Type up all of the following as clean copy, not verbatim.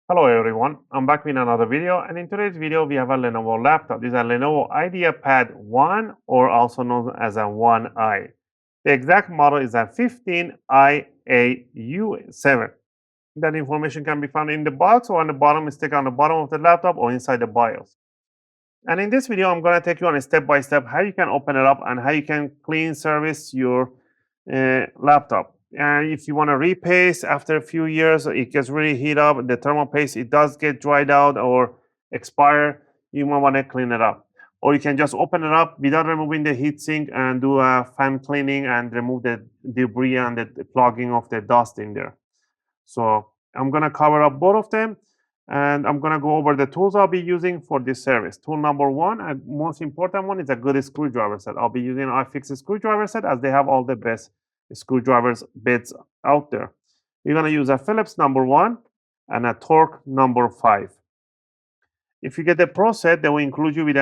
Hello everyone, I'm back with another video, and in today's video we have a Lenovo laptop. This is a Lenovo IdeaPad 1, or also known as a 1i. The exact model is a 15IAU7. That information can be found in the box or on the bottom, stick on the bottom of the laptop or inside the BIOS. And in this video, I'm going to take you on a step-by-step how you can open it up and how you can clean service your laptop. And if you want to repaste after a few years, it gets really heat up, the thermal paste, it does get dried out or expire, you might want to clean it up. Or you can just open it up without removing the heatsink and do a fan cleaning and remove the debris and the plugging of the dust in there. So I'm going to cover up both of them, and I'm going to go over the tools I'll be using for this service. Tool number one, and most important one, is a good screwdriver set. I'll be using an iFix screwdriver set, as they have all the best screwdrivers bits out there. You're going to use a Phillips number 1 and a Torque number 5. If you get the Pro set, they will include you with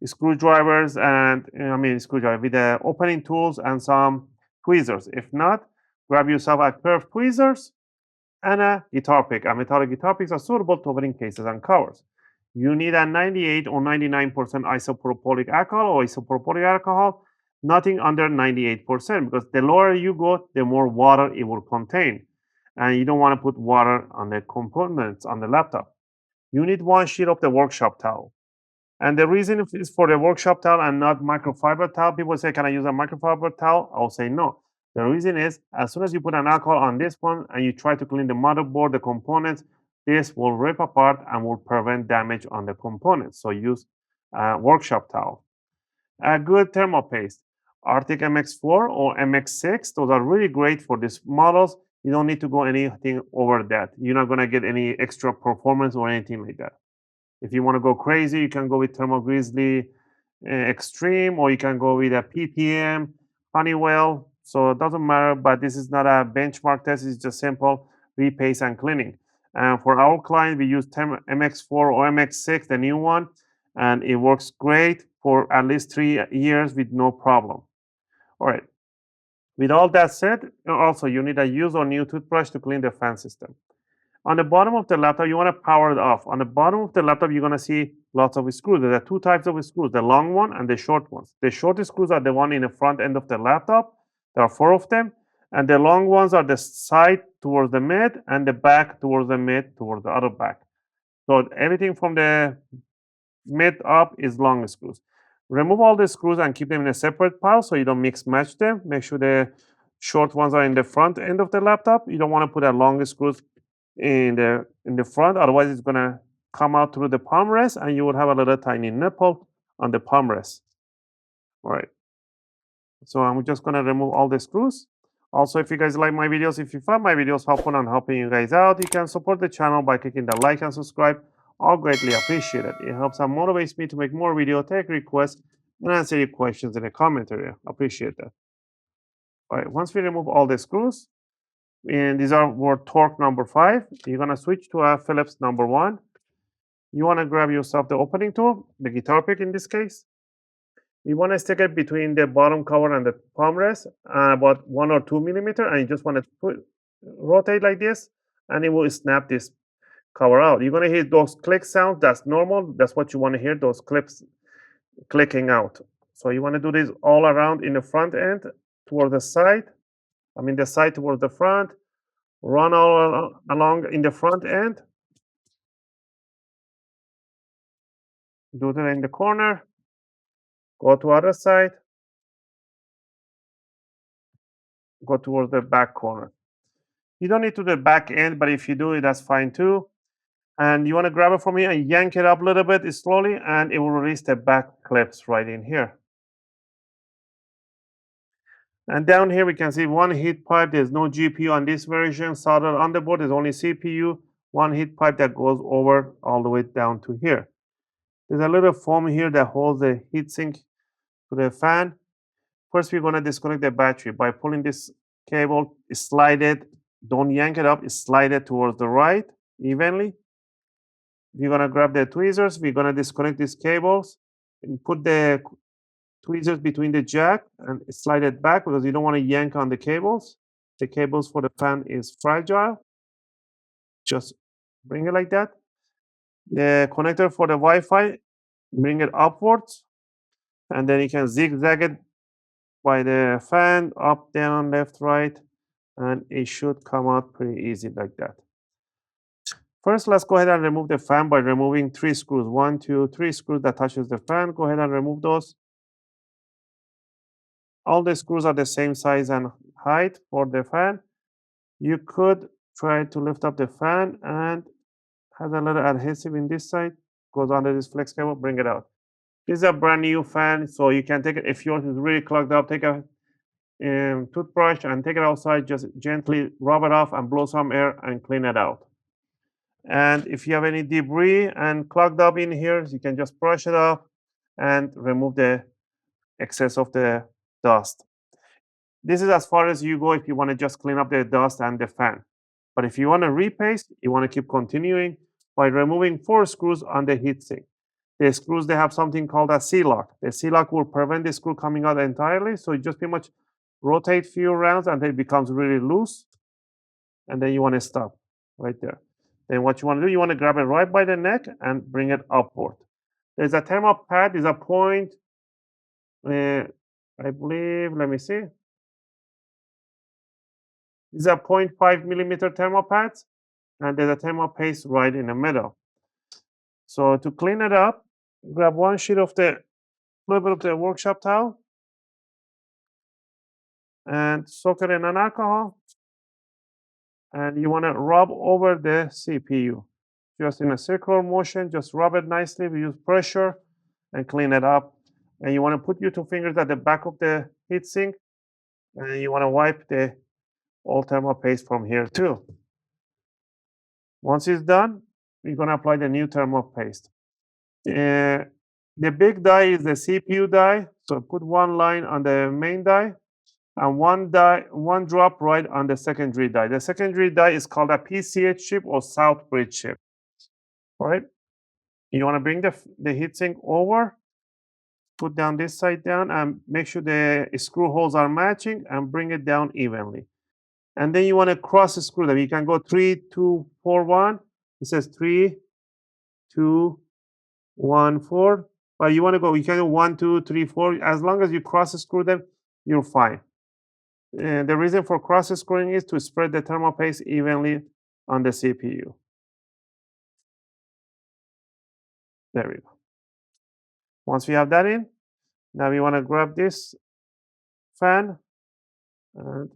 screwdrivers and with the opening tools and some tweezers. If not, grab yourself a pair of tweezers and a guitar pick. A metallic guitar picks are suitable to opening cases and covers. You need a 98 or 99% isopropylic alcohol or isopropylic alcohol, nothing under 98%, because the lower you go, the more water it will contain. And you don't want to put water on the components on the laptop. You need one sheet of the workshop towel. And the reason is for the workshop towel and not microfiber towel. People say, can I use a microfiber towel? I'll say no. The reason is, as soon as you put an alcohol on this one and you try to clean the motherboard, the components, this will rip apart and will prevent damage on the components. So use a workshop towel. A good thermal paste. Arctic MX4 or MX6, those are really great for these models. You don't need to go anything over that. You're not going to get any extra performance or anything like that. If you want to go crazy, you can go with Thermal Grizzly Extreme, or you can go with a PTM, Honeywell. So it doesn't matter, but this is not a benchmark test. It's just simple repaste and cleaning. And for our client, we use MX4 or MX6, the new one, and it works great for at least 3 years with no problem. All right. With all that said, also you need a used or new toothbrush to clean the fan system. On the bottom of the laptop, you want to power it off. On the bottom of the laptop, you're going to see lots of screws. There are two types of screws, the long one and the short ones. The short screws are the one in the front end of the laptop. There are 4 of them. And the long ones are the side towards the mid and the back towards the mid towards the other back. So everything from the mid up is long screws. Remove all the screws and keep them in a separate pile so you don't mix match them. Make sure the short ones are in the front end of the laptop. You don't want to put a long screws in the front, otherwise it's going to come out through the palm rest and you will have a little tiny nipple on the palm rest. All right. So I'm just going to remove all the screws. Also, if you guys like my videos, if you find my videos helpful and helping you guys out, you can support the channel by clicking the like and subscribe. I'll greatly appreciate it. It helps and motivates me to make more videos, take requests, and answer your questions in the comment area. Appreciate that. All right, once we remove all the screws, and these are for Torque number 5, you're going to switch to a Phillips number 1. You want to grab yourself the opening tool, the guitar pick in this case. You want to stick it between the bottom cover and the palm rest, about 1 or 2 millimeter, and you just want to rotate like this, and it will snap this cover out. You're going to hear those click sounds. That's normal. That's what you want to hear, those clips clicking out. So you want to do this all around in the front end toward the side. The side towards the front. Run all along in the front end. Do that in the corner. Go to other side. Go towards the back corner. You don't need to do the back end, but if you do it, that's fine too. And you want to grab it from here and yank it up a little bit slowly, and it will release the back clips right in here. And down here, we can see one heat pipe. There's no GPU on this version. Soldered on the board, there's only CPU. One heat pipe that goes over all the way down to here. There's a little foam here that holds the heatsink to the fan. First, we're going to disconnect the battery by pulling this cable, slide it. Don't yank it up, slide it towards the right evenly. We're going to grab the tweezers. We're going to disconnect these cables and put the tweezers between the jack and slide it back because you don't want to yank on the cables. The cables for the fan is fragile. Just bring it like that. The connector for the Wi-Fi, bring it upwards, and then you can zigzag it by the fan, up, down, left, right, and it should come out pretty easy like that. First, let's go ahead and remove the fan by removing 3 screws. 1, 2, 3 screws that touches the fan. Go ahead and remove those. All the screws are the same size and height for the fan. You could try to lift up the fan and has a little adhesive in this side, goes under this flex cable, bring it out. This is a brand new fan, so you can take it, if yours is really clogged up, take a toothbrush and take it outside, just gently rub it off and blow some air and clean it out. And if you have any debris and clogged up in here, you can just brush it off and remove the excess of the dust. This is as far as you go if you want to just clean up the dust and the fan. But if you want to repaste, you want to keep continuing by removing 4 screws on the heatsink. The screws, they have something called a C-lock. The C-lock will prevent the screw coming out entirely. So you just pretty much rotate few rounds and it becomes really loose. And then you want to stop right there. Then what you want to do, you want to grab it right by the neck and bring it upward. There's a thermal pad, there's a point, I believe, let me see. These are 0.5 millimeter thermal pads, and there's a thermal paste right in the middle. So to clean it up, grab one sheet of the little bit of the workshop towel and soak it in an alcohol. And you want to rub over the CPU. Just in a circular motion, just rub it nicely. We use pressure and clean it up. And you want to put your 2 fingers at the back of the heatsink, and you want to wipe the old thermal paste from here too. Once it's done, we're going to apply the new thermal paste. The big die is the CPU die, so put one line on the main die and one drop right on the secondary die. The secondary die is called a PCH chip or Southbridge chip. All right, you want to bring the heatsink over, put down this side down, and make sure the screw holes are matching and bring it down evenly. And then you want to cross screw them. You can go 3, 2, 4, 1. It says 3, 2, 1, 4. But you want to go, you can go 1, 2, 3, 4. As long as you cross screw them, you're fine. And the reason for cross screwing is to spread the thermal paste evenly on the CPU. There we go. Once we have that in, now we want to grab this fan and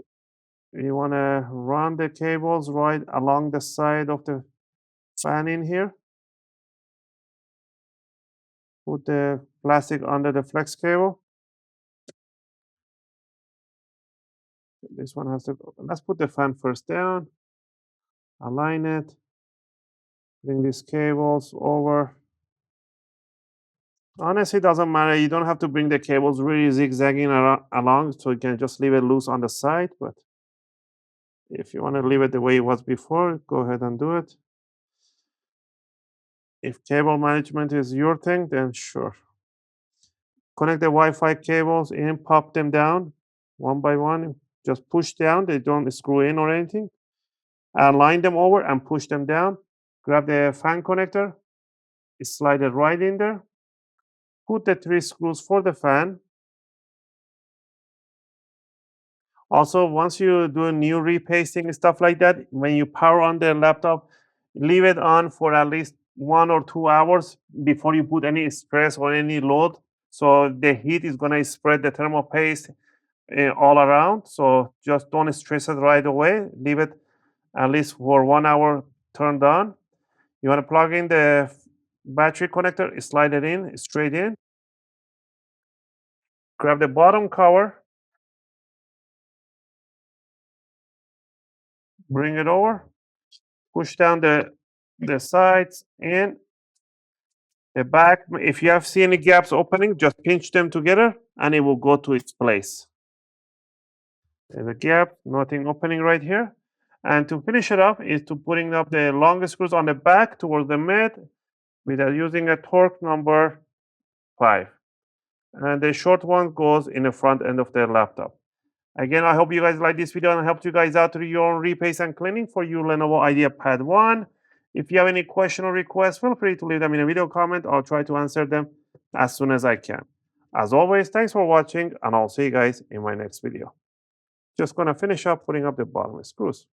we want to run the cables right along the side of the fan in here. Put the plastic under the flex cable. This one has to go. Let's put the fan first down, align it, bring these cables over. Honestly, it doesn't matter. You don't have to bring the cables really zigzagging along, so you can just leave it loose on the side. But if you want to leave it the way it was before, go ahead and do it. If cable management is your thing, then sure. Connect the Wi-Fi cables in, pop them down one by one. Just push down. They don't screw in or anything. Align them over and push them down. Grab the fan connector. Slide it right in there. Put the 3 screws for the fan. Also, once you do new repasting and stuff like that, when you power on the laptop, leave it on for at least 1 or 2 hours before you put any stress or any load. So the heat is going to spread the thermal paste all around. So just don't stress it right away. Leave it at least for 1 hour turned on. You want to plug in the battery connector, slide it in, straight in. Grab the bottom cover, bring it over, push down the sides and the back. If you have seen any gaps opening, just pinch them together and it will go to its place. There's a gap, nothing opening right here. And to finish it up is to putting up the longest screws on the back towards the mid without using a torque number 5. and the short one goes in the front end of their laptop. Again, I hope you guys like this video and helped you guys out through your own repaste and cleaning for your Lenovo IdeaPad 1. If you have any question or request, feel free to leave them in a video comment. I'll try to answer them as soon as I can. As always, thanks for watching, and I'll see you guys in my next video. Just gonna finish up putting up the bottom screws.